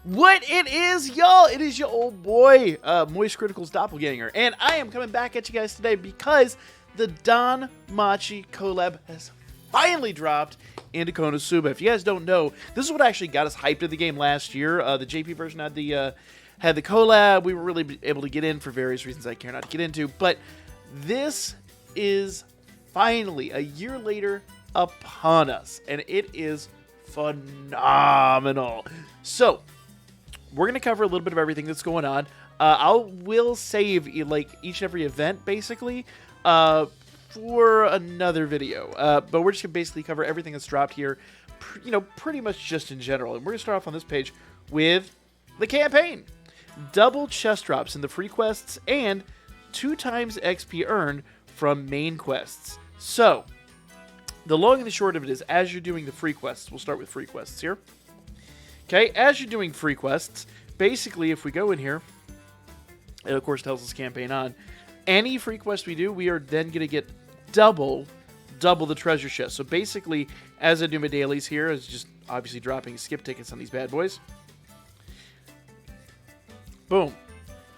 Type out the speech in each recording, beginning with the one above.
What it is, y'all? It is your old boy, Moist Critical's Doppelganger, and I am coming back at you guys today because the Danmachi collab has finally dropped into Konosuba. If you guys don't know, this is what actually got us hyped in the game last year. The JP version had the collab. We were really able to get in for various reasons I care not to get into, but this is finally, a year later, upon us, and it is phenomenal. So, we're going to cover a little bit of everything that's going on. I will save like each and every event, basically, for another video. But we're just going to basically cover everything that's dropped here, pretty much just in general. And we're going to start off on this page with the campaign. Double chest drops in the free quests and 2 times XP earned from main quests. So, the long and the short of it is, as you're doing the free quests, we'll start with free quests here. Okay, as you're doing free quests, basically, if we go in here, it of course tells us campaign on. Any free quest we do, we are then going to get double the treasure chest. So basically, as I do my dailies here, it's just obviously dropping skip tickets on these bad boys. Boom.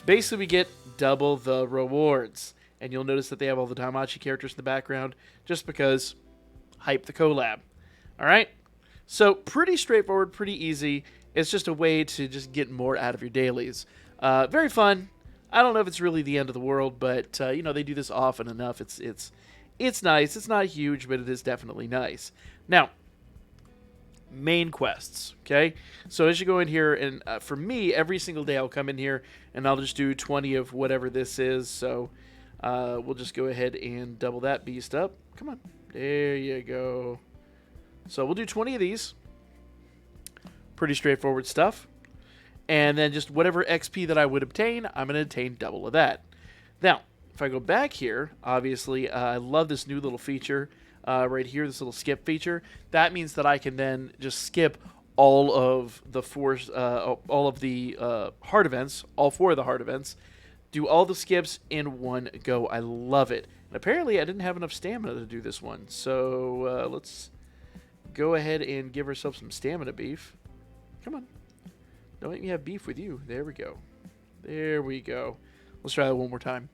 Basically, we get double the rewards. And you'll notice that they have all the Danmachi characters in the background, just because hype the collab. Alright? So, pretty straightforward, pretty easy. It's just a way to just get more out of your dailies. Very fun. I don't know if it's really the end of the world, but, they do this often enough. It's nice. It's not huge, but it is definitely nice. Now, main quests, okay? So, as you go in here, and for me, every single day I'll come in here, and I'll just do 20 of whatever this is. So, we'll just go ahead and double that beast up. Come on. There you go. So we'll do 20 of these. Pretty straightforward stuff. And then just whatever XP that I would obtain, I'm going to obtain double of that. Now, if I go back here, obviously, I love this new little feature right here, this little skip feature. That means that I can then just skip all of the hard events, all 4 of the hard events, do all the skips in one go. I love it. And apparently, I didn't have enough stamina to do this one. So let's go ahead and give ourselves some stamina beef. Come on. Don't make me have beef with you. There we go. There we go. Let's try that one more time.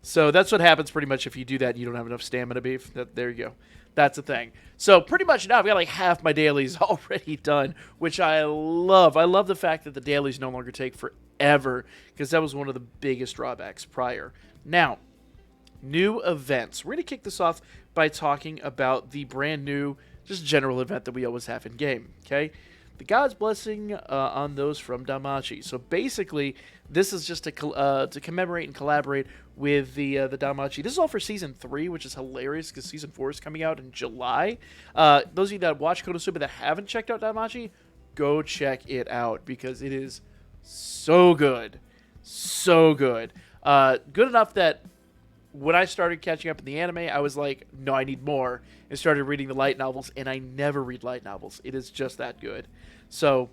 So that's what happens pretty much if you do that and you don't have enough stamina beef. There you go. That's the thing. So pretty much now I've got like half my dailies already done, which I love. I love the fact that the dailies no longer take forever, because that was one of the biggest drawbacks prior. Now, new events. We're going to kick this off by talking about the brand new, just general event that we always have in game, okay? The God's Blessing on those from Danmachi. So basically, this is just to commemorate and collaborate with the Danmachi. This is all for Season 3, which is hilarious because Season 4 is coming out in July. Those of you that watch Konosuba that haven't checked out Danmachi, go check it out because it is so good. So good. Good enough that when I started catching up in the anime, I was like, no, I need more, and started reading the light novels, and I never read light novels. It is just that good. So,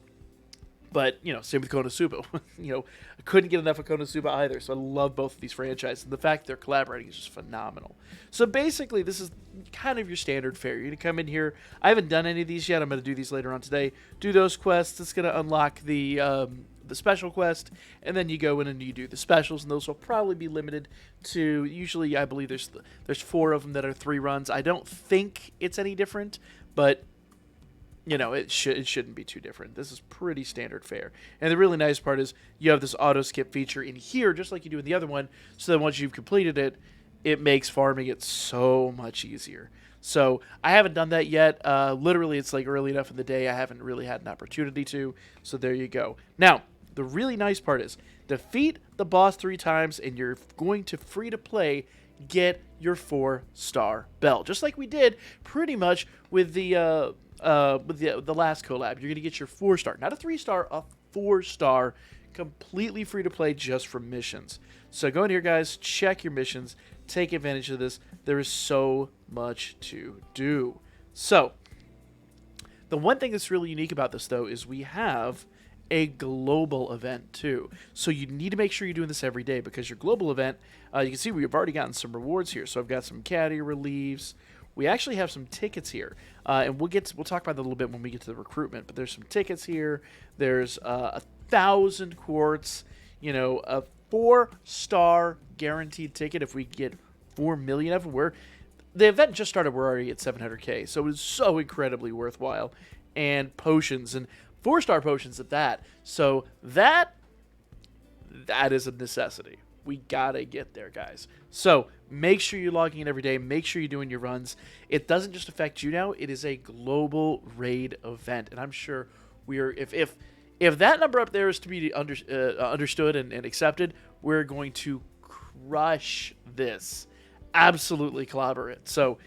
but, same with Konosuba. I couldn't get enough of Konosuba either, so I love both of these franchises, and the fact that they're collaborating is just phenomenal. So basically, this is kind of your standard fare. You're going to come in here. I haven't done any of these yet. I'm going to do these later on today. Do those quests. It's going to unlock the special quest, and then you go in and you do the specials, and those will probably be limited to, usually I believe there's 4 of them that are 3 runs. I don't think it's any different, but it shouldn't be too different. This is pretty standard fare. And the really nice part is you have this auto skip feature in here, just like you do in the other one, so that once you've completed it, it makes farming it so much easier. So I haven't done that yet. Literally, it's like early enough in the day. I haven't really had an opportunity to. So there you go. Now, the really nice part is defeat the boss 3 times, and you're going to free to play get your 4-star belt, just like we did pretty much with the last collab. You're gonna get your 4-star, not a 3-star, a 4-star, completely free to play just from missions. So go in here, guys. Check your missions. Take advantage of this. There is so much to do. So, the one thing that's really unique about this, though, is we have a global event, too. So you need to make sure you're doing this every day, because your global event, you can see we've already gotten some rewards here. So I've got some caddy reliefs. We actually have some tickets here, and we'll talk about that a little bit when we get to the recruitment. But there's some tickets here. There's 1,000 quartz, a 4-star guaranteed ticket. If we get 4 million of them, the event just started, we're already at 700K. So it was so incredibly worthwhile. And potions, and 4-star potions at that. So that is a necessity. We gotta get there, guys. So make sure you're logging in every day. Make sure you're doing your runs. It doesn't just affect you now. It is a global raid event, and I'm sure we are. If that number up there is to be understood and accepted, we're going to crush this. Absolutely clobber it. So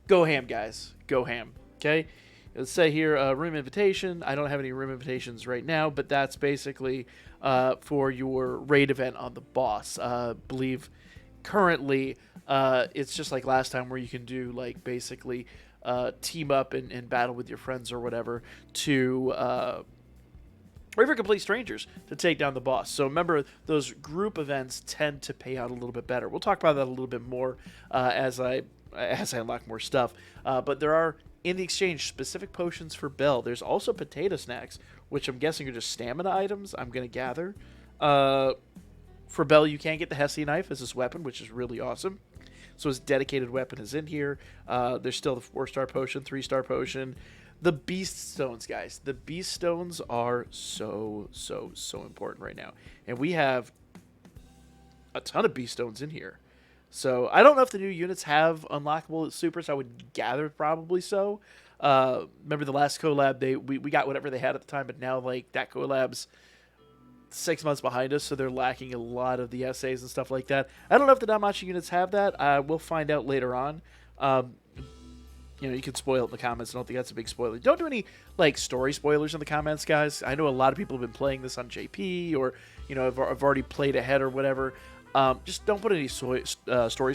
go ham, guys. Go ham. Okay. Let's say here, room invitation. I don't have any room invitations right now, but that's basically for your raid event on the boss. Believe currently it's just like last time where you can do like basically team up and battle with your friends or whatever to or even complete strangers to take down the boss. So remember, those group events tend to pay out a little bit better. We'll talk about that a little bit more as I unlock more stuff. But there are, in the exchange, specific potions for Bell. There's also potato snacks, which I'm guessing are just stamina items, I'm going to gather. For Bell, you can get the Hestia knife as his weapon, which is really awesome. So his dedicated weapon is in here. There's still the 4-star potion, 3-star potion. The Beast Stones, guys. The Beast Stones are so important right now. And we have a ton of Beast Stones in here. So I don't know if the new units have unlockable supers. I would gather probably so. Remember the last collab, we got whatever they had at the time, but now like that collab's 6 months behind us, so they're lacking a lot of the essays and stuff like that. I don't know if the Danmachi units have that. We'll find out later on. You can spoil it in the comments. I don't think that's a big spoiler. Don't do any like story spoilers in the comments, guys. I know a lot of people have been playing this on JP or have already played ahead or whatever. Just don't put any story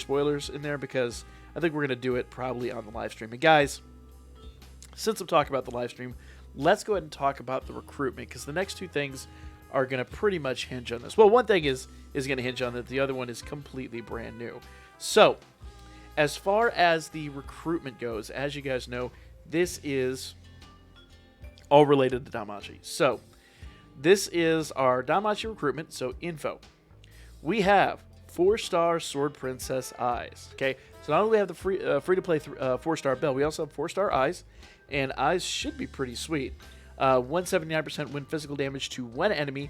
spoilers in there, because I think we're going to do it probably on the live stream. And guys, since I'm talking about the live stream, let's go ahead and talk about the recruitment, because the next two things are going to pretty much hinge on this. Well, one thing is going to hinge on it. The other one is completely brand new. So as far as the recruitment goes, as you guys know, this is all related to Danmachi. So this is our Danmachi recruitment. So info. We have 4-star Sword Princess Eyes. Okay, so not only do we have the free to play 4-star Bell, we also have 4-star Eyes, and Eyes should be pretty sweet. 179% when physical damage to one enemy,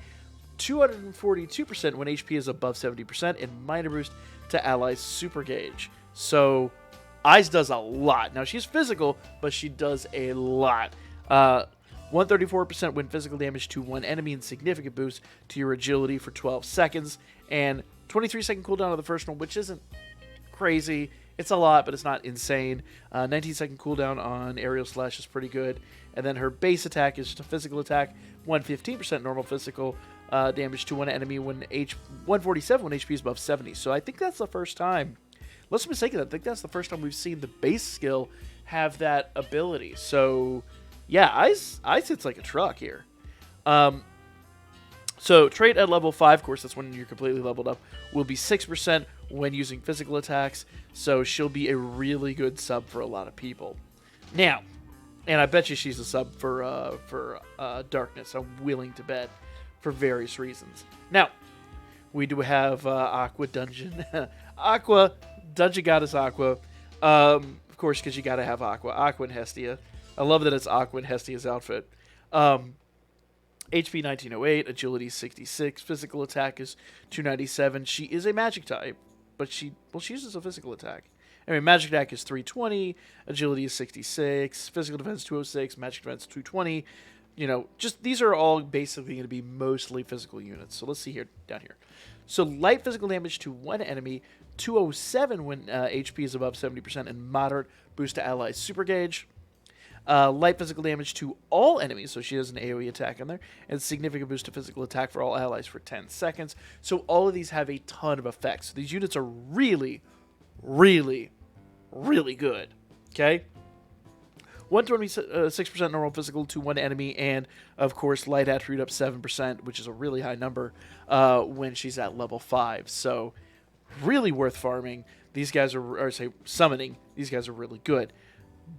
242% when HP is above 70%, and minor boost to allies super gauge. So Eyes does a lot. Now she's physical, but she does a lot. 134% when physical damage to one enemy, and significant boost to your agility for 12 seconds. And 23-second cooldown on the first one, which isn't crazy. It's a lot, but it's not insane. 19-second cooldown on aerial slash is pretty good. And then her base attack is just a physical attack. 115% normal physical damage to one enemy, when 147 when HP is above 70. So I think that's the first time. Let's be mistaken. I think that's the first time we've seen the base skill have that ability. So yeah, Eyes hits like a truck here. So trait at level 5, of course, that's when you're completely leveled up, will be 6% when using physical attacks. So she'll be a really good sub for a lot of people. Now, and I bet you she's a sub for Darkness. I'm willing to bet, for various reasons. Now, we do have Aqua Dungeon. Aqua, Dungeon Goddess Aqua. Of course, because you got to have Aqua. Aqua and Hestia. I love that it's Aqua and Hestia's outfit. HP 1908, agility 66, physical attack is 297. She is a magic type, but she uses a physical attack. Anyway, magic attack is 320, agility is 66, physical defense 206, magic defense 220. Just these are all basically going to be mostly physical units. So let's see here, down here. So light physical damage to one enemy, 207 when HP is above 70%, and moderate boost to allies super gauge. Light physical damage to all enemies, so she has an AoE attack in there, and significant boost to physical attack for all allies for 10 seconds. So all of these have a ton of effects. These units are really, really, really good. Okay? 126% normal physical to one enemy, and of course light attribute up 7%, which is a really high number when she's at level 5. So really worth farming. These guys are summoning. These guys are really good.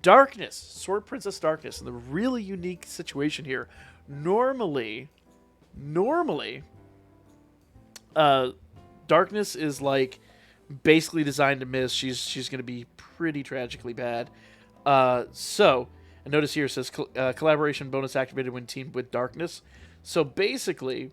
Darkness, Sword Princess Darkness, and the really unique situation here. Normally, Normally, Darkness is like basically designed to miss. She's going to be pretty tragically bad. So, and notice here it says collaboration bonus activated when teamed with Darkness. So basically,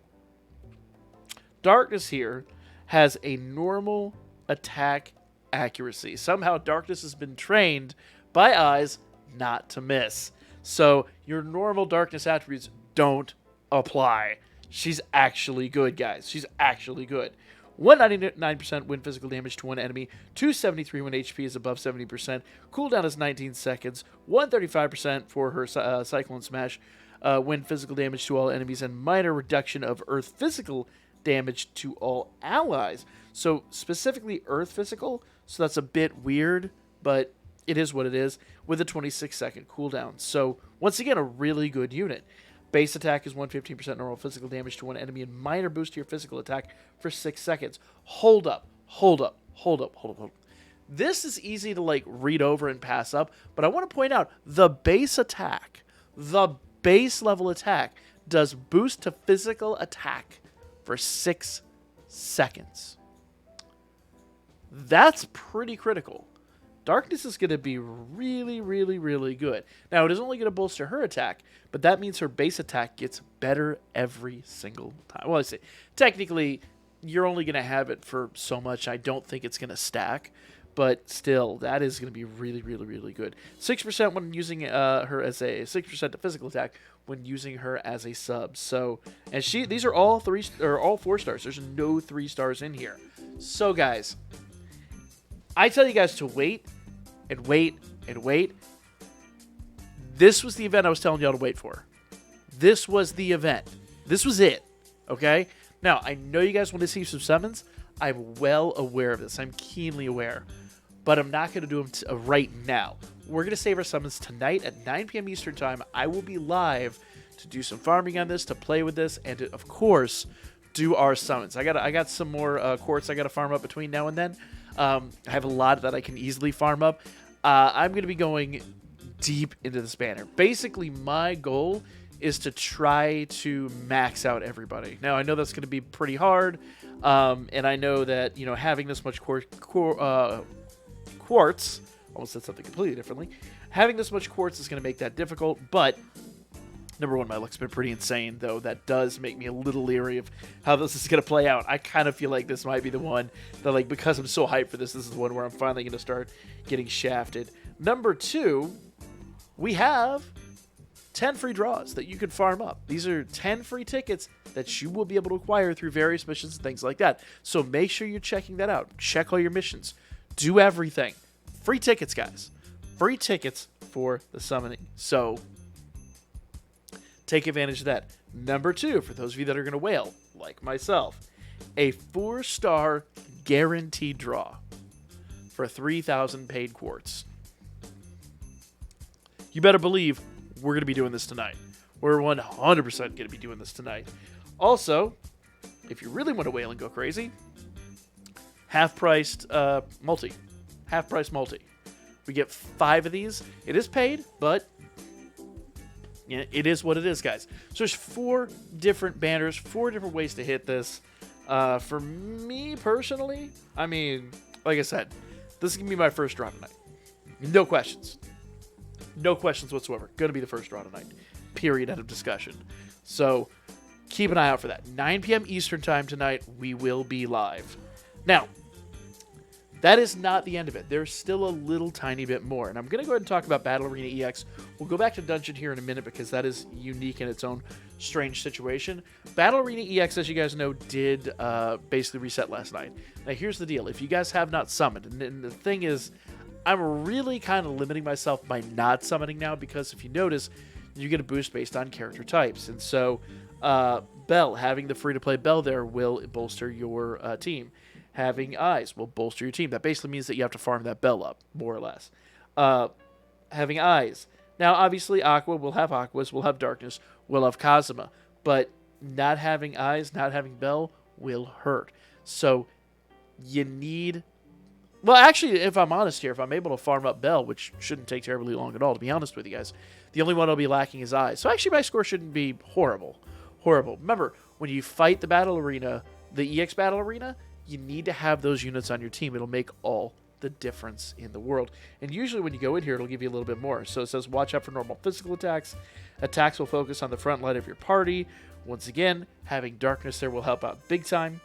Darkness here has a normal attack accuracy. Somehow Darkness has been trained by Eyes not to miss. So your normal Darkness attributes don't apply. She's actually good, guys. She's actually good. 199% when physical damage to one enemy, 273 when HP is above 70%, cooldown is 19 seconds, 135% for her Cyclone Smash when physical damage to all enemies, and minor reduction of Earth physical damage to all allies. So specifically Earth physical, so that's a bit weird, but it is what it is, with a 26-second cooldown. So once again, a really good unit. Base attack is 115% normal physical damage to one enemy and minor boost to your physical attack for 6 seconds. Hold up. This is easy to like read over and pass up, but I want to point out the base attack, the base level attack does boost to physical attack for 6 seconds. That's pretty critical. Darkness is going to be really, really, really good. Now, it is only going to bolster her attack, but that means her base attack gets better every single time. Well, I say, technically, you're only going to have it for so much. I don't think it's going to stack, but still, that is going to be really, really, really good. 6% when using her as a 6% to physical attack when using her as a sub. So, and these are all 4 stars. There's no 3 stars in here. So, guys, I tell you guys to wait and wait and wait. This was the event I was telling y'all to wait for. This was the event. This was it. Okay? Now, I know you guys want to see some summons. I'm well aware of this. I'm keenly aware. But I'm not going to do them right now. We're going to save our summons tonight at 9 p.m. Eastern Time. I will be live to do some farming on this, to play with this, and to, of course, do our summons. I got some more quartz I got to farm up between now and then. I have a lot that I can easily farm up. I'm going to be going deep into this banner. Basically, my goal is to try to max out everybody. Now, I know that's going to be pretty hard, and I know that, you know, having this much quartz, almost said something completely differently, having this much quartz is going to make that difficult, but number one, my luck's been pretty insane, though. That does make me a little leery of how this is going to play out. I kind of feel like this might be the one that, like, because I'm so hyped for this, this is the one where I'm finally going to start getting shafted. Number two, we have 10 free draws that you can farm up. These are 10 free tickets that you will be able to acquire through various missions and things like that. So make sure you're checking that out. Check all your missions. Do everything. Free tickets, guys. Free tickets for the summoning. So take advantage of that. Number two, for those of you that are going to whale, like myself, a 4-star guaranteed draw for 3,000 paid quartz. You better believe we're going to be doing this tonight. We're 100% going to be doing this tonight. Also, if you really want to whale and go crazy, half-priced multi. Half-price multi. We get 5 of these. It is paid, but yeah, it is what it is, guys. So there's 4 different banners, 4 different ways to hit this. For me personally, I mean, like I said, this is going to be my first draw tonight. No questions. No questions whatsoever. Going to be the first draw tonight. Period. End of discussion. So keep an eye out for that. 9 p.m. Eastern Time tonight, we will be live. Now, that is not the end of it. There's still a little tiny bit more. And I'm going to go ahead and talk about Battle Arena EX. We'll go back to Dungeon here in a minute because that is unique in its own strange situation. Battle Arena EX, as you guys know, did basically reset last night. Now, here's the deal. If you guys have not summoned, and the thing is, I'm really kind of limiting myself by not summoning now because if you notice, you get a boost based on character types. And so Bell, having the free-to-play Bell there will bolster your team. Having Eyes will bolster your team. That basically means that you have to farm that Bell up, more or less. Having Eyes. Now, obviously, Aqua will have Aquas, will have Darkness, will have Kazuma. But not having Eyes, not having Bell will hurt. So you need... Well, actually, if I'm honest here, if I'm able to farm up Bell, which shouldn't take terribly long at all, to be honest with you guys, the only one I'll be lacking is Eyes. So actually, my score shouldn't be horrible. horrible. Remember, when you fight the battle arena, the EX battle arena, you need to have those units on your team. It'll make all the difference in the world. And usually when you go in here, it'll give you a little bit more. So it says watch out for normal physical attacks. Attacks will focus on the front line of your party. Once again, having darkness there will help out big time.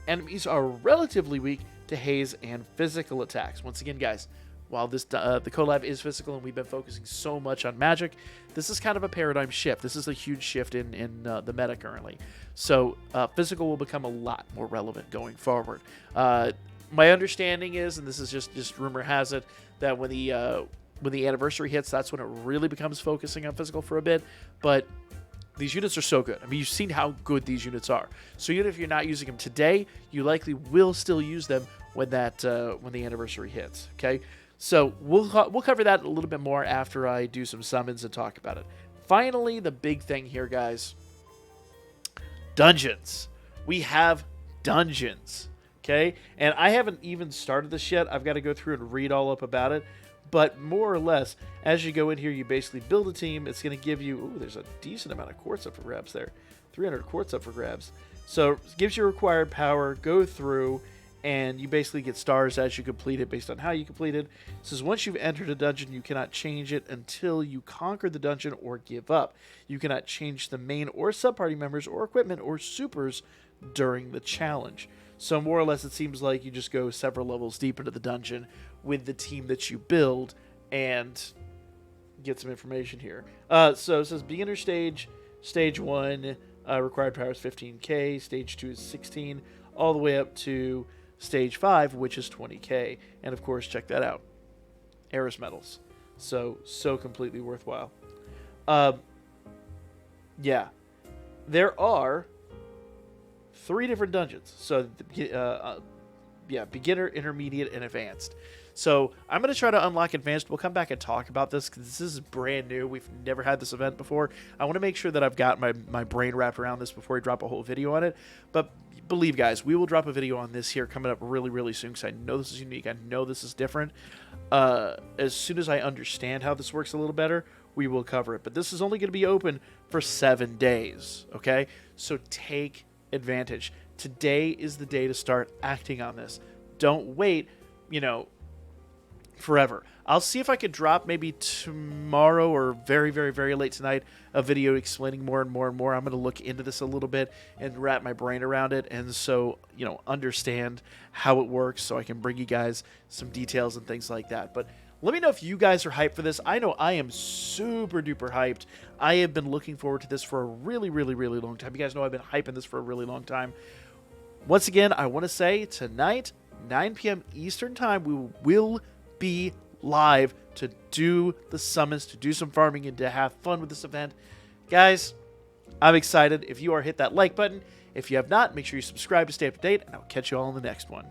Enemies are relatively weak to haze and physical attacks. Once again, guys, while this the collab is physical and we've been focusing so much on magic, this is kind of a paradigm shift. This is a huge shift in the meta currently. So physical will become a lot more relevant going forward. My understanding is, and this is just rumor has it, that when the anniversary hits, that's when it really becomes focusing on physical for a bit. But these units are so good. I mean, you've seen how good these units are. So even if you're not using them today, you likely will still use them when the anniversary hits. Okay, so we'll cover that a little bit more after I do some summons and talk about it. Finally, the big thing here, guys. Dungeons. We have dungeons. Okay, and I haven't even started this yet. I've got to go through and read all up about it. But more or less, as you go in here, you basically build a team. It's going to give you... Ooh, there's a decent amount of quartz up for grabs there. 300 quartz up for grabs. So it gives you required power. Go through, and you basically get stars as you complete it based on how you complete it. It says once you've entered a dungeon, you cannot change it until you conquer the dungeon or give up. You cannot change the main or sub-party members or equipment or supers during the challenge. So more or less, it seems like you just go several levels deep into the dungeon with the team that you build and get some information here. So it says beginner stage, stage 1, required power is 15k, stage 2 is 16, all the way up to stage 5, which is 20k. And of course, check that out. Eris medals. So completely worthwhile. Yeah. There are 3 different dungeons. So, beginner, intermediate, and advanced. So, I'm going to try to unlock advanced. We'll come back and talk about this because this is brand new. We've never had this event before. I want to make sure that I've got my brain wrapped around this before I drop a whole video on it. But believe, guys, we will drop a video on this here coming up really, really soon because I know this is unique. I know this is different. As soon as I understand how this works a little better, we will cover it. But this is only going to be open for 7 days, okay? So take advantage. Today is the day to start acting on this. Don't wait, forever. I'll see if I could drop maybe tomorrow or very, very, very late tonight a video explaining more and more and more. I'm going to look into this a little bit and wrap my brain around it and so, understand how it works so I can bring you guys some details and things like that. But let me know if you guys are hyped for this. I know I am super duper hyped. I have been looking forward to this for a really, really, really long time. You guys know I've been hyping this for a really long time. Once again, I want to say tonight, 9 p.m. Eastern Time, we will be live to do the summons, to do some farming, and to have fun with this event. Guys, I'm excited. If you are, hit that like button. If you have not, make sure you subscribe to stay up to date, and I'll catch you all in the next one.